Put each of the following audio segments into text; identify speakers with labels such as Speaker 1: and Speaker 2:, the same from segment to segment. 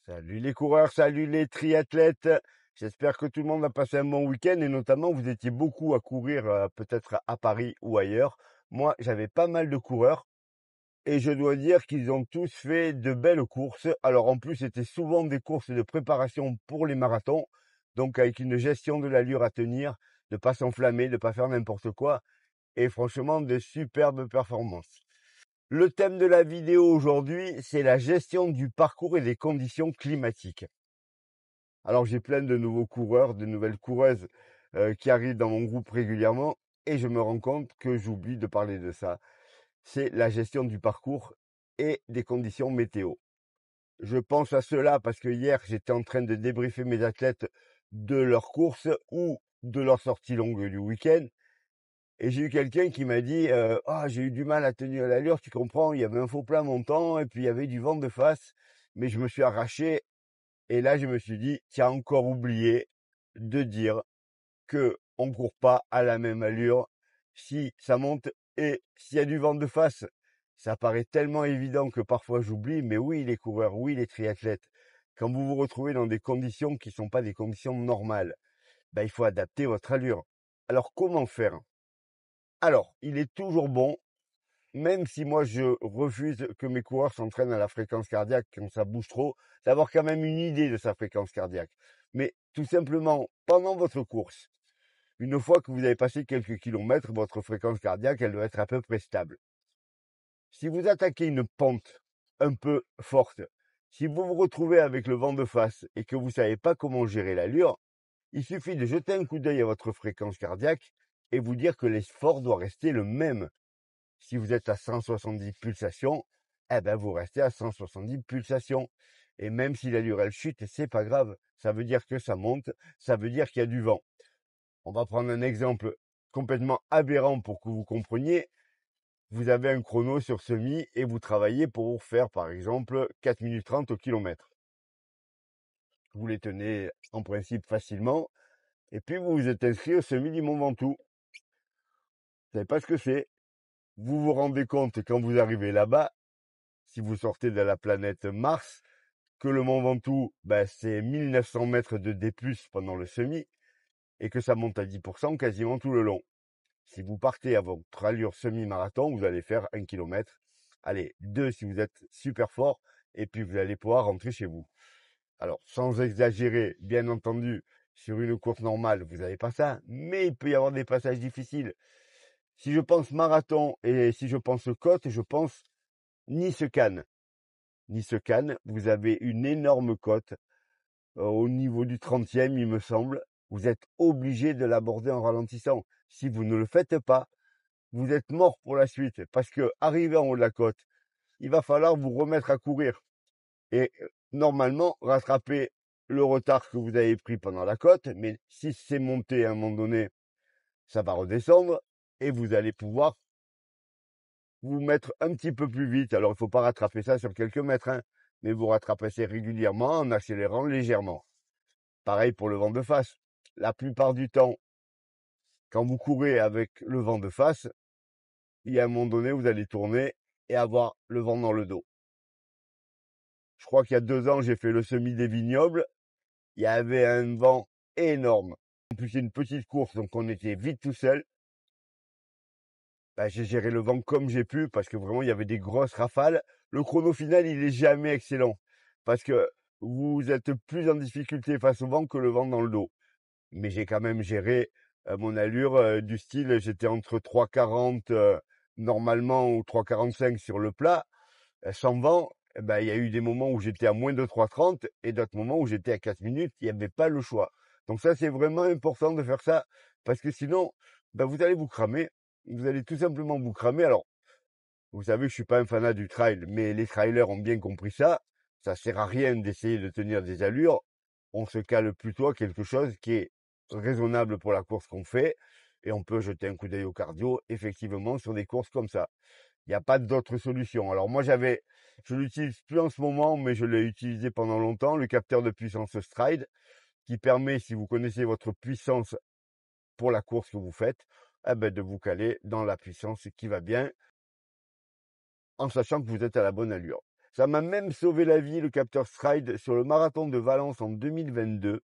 Speaker 1: Salut les coureurs, salut les triathlètes. J'espère que tout le monde a passé un bon week-end et notamment vous étiez beaucoup à courir peut-être à Paris ou ailleurs. Moi, j'avais pas mal de coureurs et je dois dire qu'ils ont tous fait de belles courses. Alors en plus, c'était souvent des courses de préparation pour les marathons, donc avec une gestion de l'allure à tenir, de pas s'enflammer, de pas faire n'importe quoi et franchement de superbes performances. Le thème de la vidéo aujourd'hui, c'est la gestion du parcours et des conditions climatiques. Alors j'ai plein de nouveaux coureurs, de nouvelles coureuses qui arrivent dans mon groupe régulièrement et je me rends compte que j'oublie de parler de ça. C'est la gestion du parcours et des conditions météo. Je pense à cela parce que hier j'étais en train de débriefer mes athlètes de leur course ou de leur sortie longue du week-end et j'ai eu quelqu'un qui m'a dit ah, j'ai eu du mal à tenir l'allure, tu comprends, il y avait un faux plat montant et puis il y avait du vent de face, mais je me suis arraché et là je me suis dit, tu as encore oublié de dire que on court pas à la même allure si ça monte et s'il y a du vent de face. Ça paraît tellement évident que parfois j'oublie, mais oui les coureurs, oui les triathlètes, quand vous vous retrouvez dans des conditions qui sont pas des conditions normales, ben, il faut adapter votre allure. Alors comment faire? Alors, il est toujours bon, même si moi je refuse que mes coureurs s'entraînent à la fréquence cardiaque quand ça bouge trop, d'avoir quand même une idée de sa fréquence cardiaque. Mais tout simplement, pendant votre course, une fois que vous avez passé quelques kilomètres, votre fréquence cardiaque, elle doit être à peu près stable. Si vous attaquez une pente un peu forte, si vous vous retrouvez avec le vent de face et que vous ne savez pas comment gérer l'allure, il suffit de jeter un coup d'œil à votre fréquence cardiaque et vous dire que l'effort doit rester le même. Si vous êtes à 170 pulsations, eh ben vous restez à 170 pulsations. Et même si l'allure elle chute, c'est pas grave. Ça veut dire que ça monte, ça veut dire qu'il y a du vent. On va prendre un exemple complètement aberrant pour que vous compreniez. Vous avez un chrono sur semi et vous travaillez pour faire par exemple 4 minutes 30 au kilomètre. Vous les tenez en principe facilement. Et puis vous vous êtes inscrit au semi du Mont Ventoux. Vous savez pas ce que c'est. Vous vous rendez compte quand vous arrivez là-bas, si vous sortez de la planète Mars, que le Mont Ventoux, ben, c'est 1900 mètres de D+, pendant le semi, et que ça monte à 10% quasiment tout le long. Si vous partez à votre allure semi-marathon, vous allez faire 1 kilomètre. Allez, 2 si vous êtes super fort, et puis vous allez pouvoir rentrer chez vous. Alors, sans exagérer, bien entendu, sur une course normale, vous n'avez pas ça, mais il peut y avoir des passages difficiles. Si je pense marathon et si je pense côte, je pense Nice-Cannes. Nice-Cannes, vous avez une énorme côte au niveau du 30e, il me semble. Vous êtes obligé de l'aborder en ralentissant. Si vous ne le faites pas, vous êtes mort pour la suite parce que arrivé en haut de la côte, il va falloir vous remettre à courir et normalement rattraper le retard que vous avez pris pendant la côte. Mais si c'est monté à un moment donné, ça va redescendre et vous allez pouvoir vous mettre un petit peu plus vite. Alors, il ne faut pas rattraper ça sur quelques mètres, hein, mais vous rattrapez ça régulièrement en accélérant légèrement. Pareil pour le vent de face. La plupart du temps, quand vous courez avec le vent de face, il y a un moment donné, vous allez tourner et avoir le vent dans le dos. Je crois qu'il y a 2 ans, j'ai fait le semi des Vignobles. Il y avait un vent énorme. En plus, c'est une petite course, donc on était vite tout seul. Ben, j'ai géré le vent comme j'ai pu parce que vraiment, il y avait des grosses rafales. Le chrono final, il est jamais excellent parce que vous êtes plus en difficulté face au vent que le vent dans le dos. Mais j'ai quand même géré mon allure du style, j'étais entre 3,40 normalement ou 3,45 sur le plat. Sans vent, eh ben, il y a eu des moments où j'étais à moins de 3,30 et d'autres moments où j'étais à 4 minutes, il n'y avait pas le choix. Donc ça, c'est vraiment important de faire ça parce que sinon, ben, vous allez vous cramer. Vous allez tout simplement vous cramer. Alors, vous savez que je suis pas un fanat du trail, mais les trailers ont bien compris ça. Ça sert à rien d'essayer de tenir des allures. On se cale plutôt à quelque chose qui est raisonnable pour la course qu'on fait. Et on peut jeter un coup d'œil au cardio, effectivement, sur des courses comme ça. Il n'y a pas d'autre solution. Alors moi, je l'utilise plus en ce moment, mais je l'ai utilisé pendant longtemps, le capteur de puissance Stride, qui permet, si vous connaissez votre puissance pour la course que vous faites, eh ben, de vous caler dans la puissance qui va bien en sachant que vous êtes à la bonne allure. Ça m'a même sauvé la vie, le capteur Stride, sur le marathon de Valence en 2022.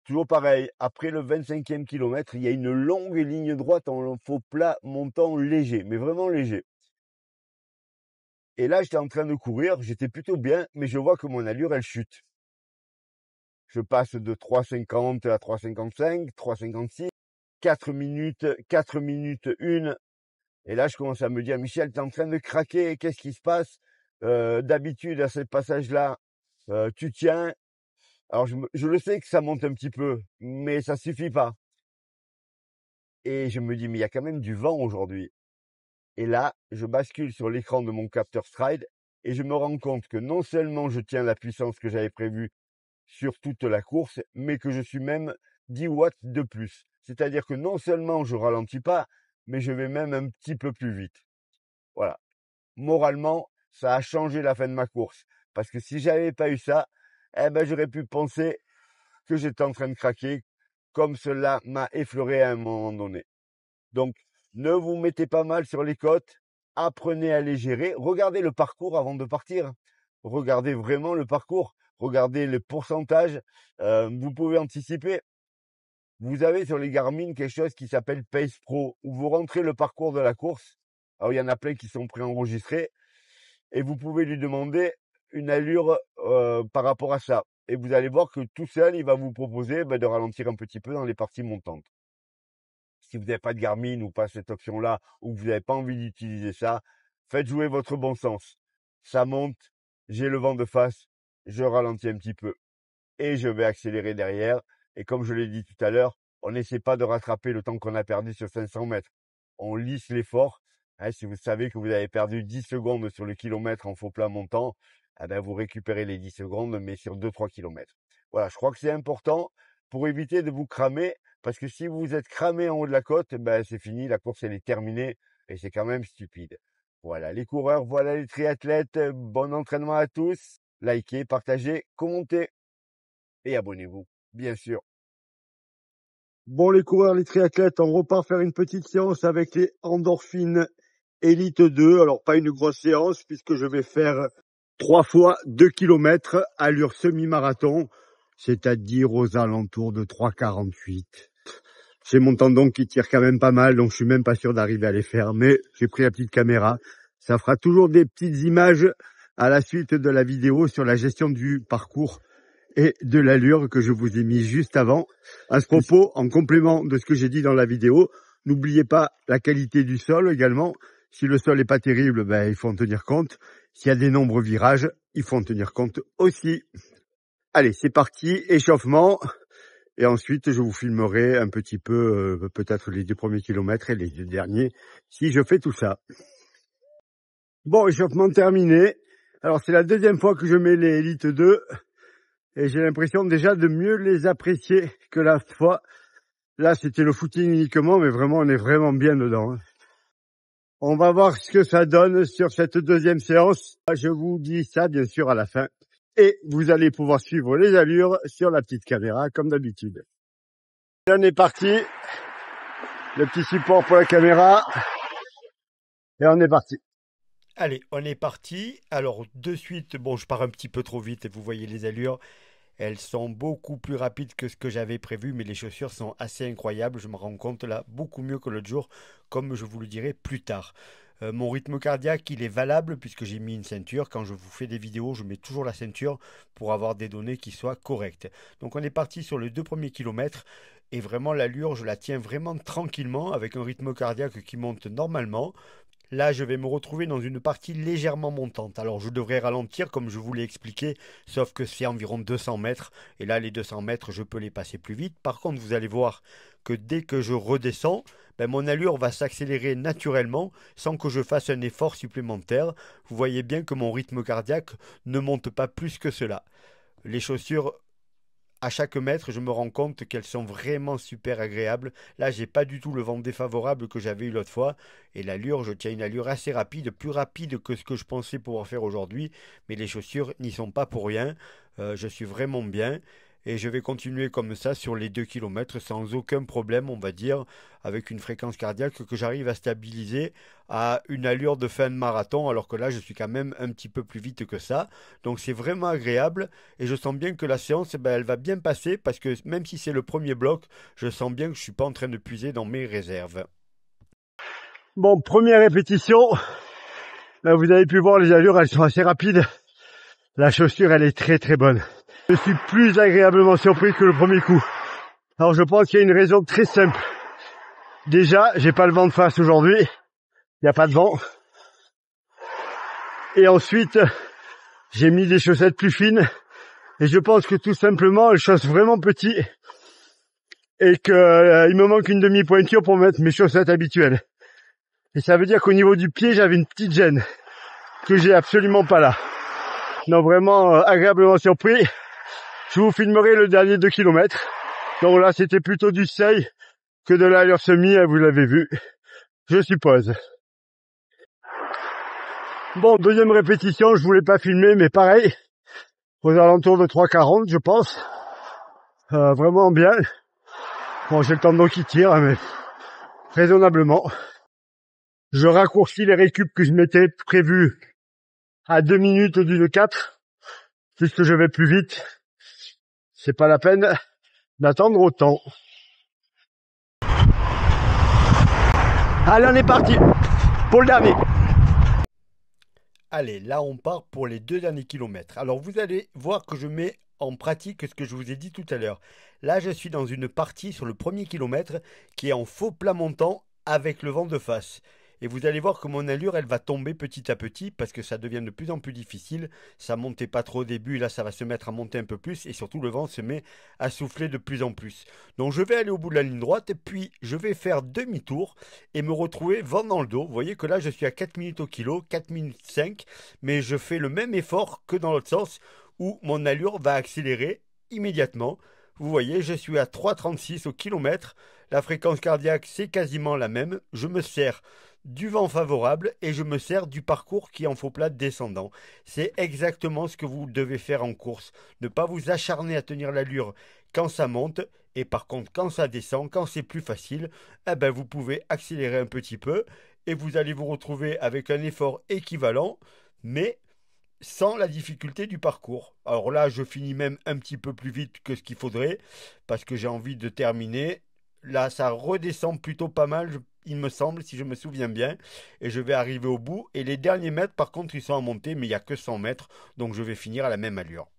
Speaker 1: Toujours pareil, après le 25e kilomètre, il y a une longue ligne droite en faux plat montant léger, mais vraiment léger. Et là, j'étais en train de courir, j'étais plutôt bien, mais je vois que mon allure, elle chute. Je passe de 3,50 à 3,55, 3,56, 4 minutes 1. Et là, je commence à me dire, Michel, tu es en train de craquer, qu'est-ce qui se passe? D'habitude, à ce passage-là, tu tiens. Alors, je le sais que ça monte un petit peu, mais ça suffit pas. Et je me dis, mais il y a quand même du vent aujourd'hui. Et là, je bascule sur l'écran de mon capteur Stride et je me rends compte que non seulement je tiens la puissance que j'avais prévue sur toute la course, mais que je suis même 10 watts de plus. C'est-à-dire que non seulement je ralentis pas, mais je vais même un petit peu plus vite. Voilà. Moralement, ça a changé la fin de ma course. Parce que si j'avais pas eu ça, eh ben, j'aurais pu penser que j'étais en train de craquer, comme cela m'a effleuré à un moment donné. Donc, ne vous mettez pas mal sur les côtes, apprenez à les gérer, regardez le parcours avant de partir. Regardez vraiment le parcours, regardez le pourcentage, vous pouvez anticiper. Vous avez sur les Garmin quelque chose qui s'appelle Pace Pro, où vous rentrez le parcours de la course. Alors, il y en a plein qui sont préenregistrés, et vous pouvez lui demander une allure par rapport à ça. Et vous allez voir que tout seul, il va vous proposer de ralentir un petit peu dans les parties montantes. Si vous n'avez pas de Garmin ou pas cette option-là, ou que vous n'avez pas envie d'utiliser ça, faites jouer votre bon sens. Ça monte, j'ai le vent de face, je ralentis un petit peu et je vais accélérer derrière. Et comme je l'ai dit tout à l'heure, on n'essaie pas de rattraper le temps qu'on a perdu sur 500 mètres. On lisse l'effort. Si vous savez que vous avez perdu 10 secondes sur le kilomètre en faux plat montant, vous récupérez les 10 secondes, mais sur 2-3 kilomètres. Voilà, je crois que c'est important pour éviter de vous cramer, parce que si vous êtes cramé en haut de la côte, c'est fini, la course elle est terminée, et c'est quand même stupide. Voilà les coureurs, voilà les triathlètes, bon entraînement à tous, likez, partagez, commentez, et abonnez-vous, bien sûr. Bon les coureurs, les triathlètes, on repart faire une petite séance avec les endorphines Elite 2. Alors pas une grosse séance puisque je vais faire 3 fois 2 km allure semi-marathon, c'est-à-dire aux alentours de 3,48. J'ai mon tendon qui tire quand même pas mal, donc je suis même pas sûr d'arriver à les faire, mais j'ai pris la petite caméra. Ça fera toujours des petites images à la suite de la vidéo sur la gestion du parcours et de l'allure que je vous ai mis juste avant. À ce propos, en complément de ce que j'ai dit dans la vidéo, n'oubliez pas la qualité du sol également. Si le sol est pas terrible, il faut en tenir compte. S'il y a des nombreux virages, il faut en tenir compte aussi. Allez, c'est parti, échauffement. Et ensuite, je vous filmerai un petit peu, peut-être les 2 premiers kilomètres et les 2 derniers, si je fais tout ça. Bon, échauffement terminé. Alors, c'est la deuxième fois que je mets les Elite 2. Et j'ai l'impression déjà de mieux les apprécier que la fois. Là, c'était le footing uniquement, mais vraiment, on est vraiment bien dedans. On va voir ce que ça donne sur cette deuxième séance. Je vous dis ça, bien sûr, à la fin. Et vous allez pouvoir suivre les allures sur la petite caméra, comme d'habitude. On est parti. Le petit support pour la caméra. Et on est parti.
Speaker 2: Allez, on est parti. Alors, de suite, bon, je pars un petit peu trop vite et vous voyez les allures. Elles sont beaucoup plus rapides que ce que j'avais prévu, mais les chaussures sont assez incroyables. Je me rends compte là, beaucoup mieux que l'autre jour, comme je vous le dirai plus tard. Mon rythme cardiaque, il est valable puisque j'ai mis une ceinture. Quand je vous fais des vidéos, je mets toujours la ceinture pour avoir des données qui soient correctes. Donc on est parti sur les 2 premiers kilomètres et vraiment l'allure, je la tiens vraiment tranquillement avec un rythme cardiaque qui monte normalement. Là, je vais me retrouver dans une partie légèrement montante. Alors, je devrais ralentir, comme je vous l'ai expliqué, sauf que c'est environ 200 mètres. Et là, les 200 mètres, je peux les passer plus vite. Par contre, vous allez voir que dès que je redescends, mon allure va s'accélérer naturellement sans que je fasse un effort supplémentaire. Vous voyez bien que mon rythme cardiaque ne monte pas plus que cela. Les chaussures à chaque mètre, je me rends compte qu'elles sont vraiment super agréables. Là, j'ai pas du tout le vent défavorable que j'avais eu l'autre fois. Et l'allure, je tiens une allure assez rapide, plus rapide que ce que je pensais pouvoir faire aujourd'hui. Mais les chaussures n'y sont pas pour rien. Je suis vraiment bien. Et je vais continuer comme ça sur les 2 kilomètres sans aucun problème, on va dire, avec une fréquence cardiaque que j'arrive à stabiliser à une allure de fin de marathon, alors que là, je suis quand même un petit peu plus vite que ça. Donc c'est vraiment agréable et je sens bien que la séance, ben, elle va bien passer parce que même si c'est le premier bloc, je sens bien que je suis pas en train de puiser dans mes réserves.
Speaker 1: Bon, première répétition. Là, vous avez pu voir les allures, elles sont assez rapides. La chaussure, elle est très très bonne. Je suis plus agréablement surpris que le premier coup. Alors je pense qu'il y a une raison très simple. Déjà, j'ai pas le vent de face aujourd'hui. Il n'y a pas de vent. Et ensuite, j'ai mis des chaussettes plus fines. Et je pense que tout simplement, elles chaussent vraiment petit. Et qu'il me manque une demi-pointure pour mettre mes chaussettes habituelles. Et ça veut dire qu'au niveau du pied, j'avais une petite gêne. Que j'ai absolument pas là. Donc vraiment agréablement surpris. Je vous filmerai le dernier 2 kilomètres. Donc là, c'était plutôt du seuil que de l'allure semi, vous l'avez vu, je suppose. Bon, deuxième répétition, je voulais pas filmer, mais pareil, aux alentours de 3,40, je pense. Vraiment bien. Bon, j'ai le tendon qui tire, mais raisonnablement. Je raccourcis les récup que je m'étais prévu à 2 minutes du 4, puisque je vais plus vite. C'est pas la peine d'attendre autant. Allez, on est parti pour le dernier.
Speaker 2: Allez, là on part pour les 2 derniers kilomètres. Alors vous allez voir que je mets en pratique ce que je vous ai dit tout à l'heure. Là je suis dans une partie sur le premier kilomètre qui est en faux plat montant avec le vent de face. Et vous allez voir que mon allure elle va tomber petit à petit parce que ça devient de plus en plus difficile. Ça montait pas trop au début, là ça va se mettre à monter un peu plus et surtout le vent se met à souffler de plus en plus. Donc je vais aller au bout de la ligne droite et puis je vais faire demi-tour et me retrouver vent dans le dos. Vous voyez que là je suis à 4 minutes au kilo, 4 minutes 5, mais je fais le même effort que dans l'autre sens où mon allure va accélérer immédiatement. Vous voyez, je suis à 3,36 au kilomètre. La fréquence cardiaque, c'est quasiment la même. Je me sers du vent favorable et je me sers du parcours qui est en faux plat descendant. C'est exactement ce que vous devez faire en course. Ne pas vous acharner à tenir l'allure quand ça monte et par contre quand ça descend, quand c'est plus facile, eh ben vous pouvez accélérer un petit peu et vous allez vous retrouver avec un effort équivalent mais sans la difficulté du parcours. Alors là, je finis même un petit peu plus vite que ce qu'il faudrait parce que j'ai envie de terminer. Là, ça redescend plutôt pas mal, il me semble, si je me souviens bien. Et je vais arriver au bout. Et les derniers mètres, par contre, ils sont à monter, mais il n'y a que 100 mètres. Donc je vais finir à la même allure.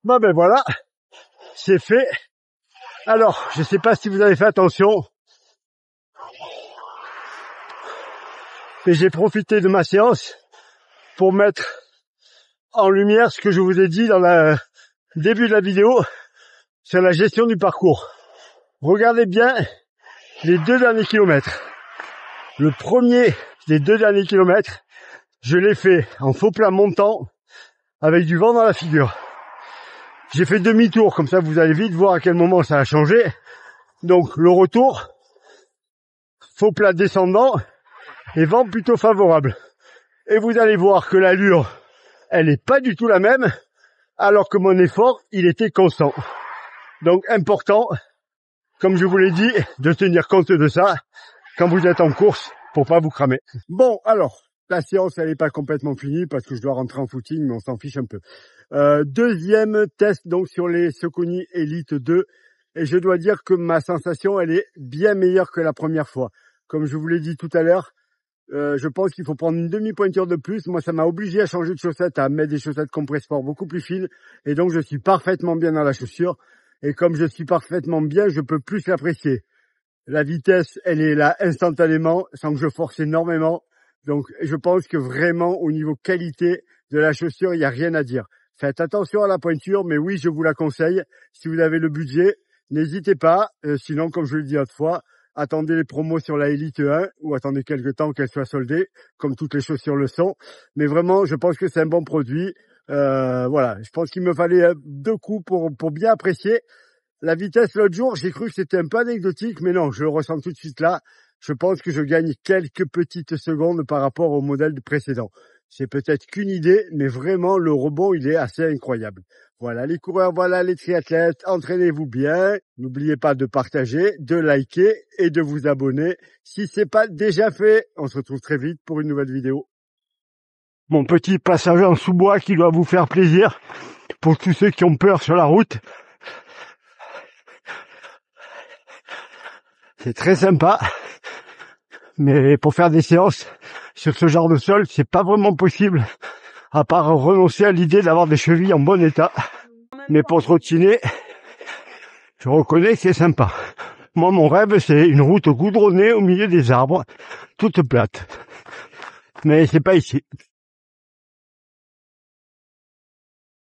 Speaker 1: Bon ben voilà, c'est fait. Alors, je sais pas si vous avez fait attention, mais j'ai profité de ma séance pour mettre en lumière ce que je vous ai dit dans le début de la vidéo sur la gestion du parcours. Regardez bien les 2 derniers kilomètres. Le premier des 2 derniers kilomètres, je l'ai fait en faux plat montant avec du vent dans la figure. J'ai fait demi-tour, comme ça vous allez vite voir à quel moment ça a changé. Donc le retour, faux plat descendant et vent plutôt favorable. Et vous allez voir que l'allure, elle n'est pas du tout la même, alors que mon effort, il était constant. Donc important, comme je vous l'ai dit, de tenir compte de ça quand vous êtes en course pour pas vous cramer. Bon, alors, la séance, elle n'est pas complètement finie parce que je dois rentrer en footing, mais on s'en fiche un peu. Deuxième test donc sur les Saucony Elite 2 et je dois dire que ma sensation elle est bien meilleure que la première fois. Comme je vous l'ai dit tout à l'heure, je pense qu'il faut prendre une demi-pointure de plus. Moi ça m'a obligé à changer de chaussettes, à mettre des chaussettes Compressport beaucoup plus fines et donc je suis parfaitement bien dans la chaussure et comme je suis parfaitement bien, je peux plus l'apprécier. La vitesse elle est là instantanément sans que je force énormément. Donc je pense que vraiment au niveau qualité de la chaussure il n'y a rien à dire. Faites attention à la pointure, mais oui, je vous la conseille. Si vous avez le budget, n'hésitez pas. Sinon, comme je l'ai dit autrefois, attendez les promos sur la Elite 1 ou attendez quelques temps qu'elle soit soldée, comme toutes les chaussures le sont. Mais vraiment, je pense que c'est un bon produit. Voilà, je pense qu'il me fallait 2 coups pour bien apprécier. La vitesse l'autre jour, j'ai cru que c'était un peu anecdotique, mais non, je le ressens tout de suite là. Je pense que je gagne quelques petites secondes par rapport au modèle précédent. C'est peut-être qu'une idée, mais vraiment, le rebond, il est assez incroyable. Voilà les coureurs, voilà les triathlètes, entraînez-vous bien. N'oubliez pas de partager, de liker et de vous abonner si c'est pas déjà fait. On se retrouve très vite pour une nouvelle vidéo. Mon petit passage en sous-bois qui doit vous faire plaisir pour tous ceux qui ont peur sur la route. C'est très sympa, mais pour faire des séances sur ce genre de sol, c'est pas vraiment possible, à part renoncer à l'idée d'avoir des chevilles en bon état. Mais pour trottiner, je reconnais que c'est sympa. Moi, mon rêve, c'est une route goudronnée au milieu des arbres, toute plate. Mais c'est pas ici.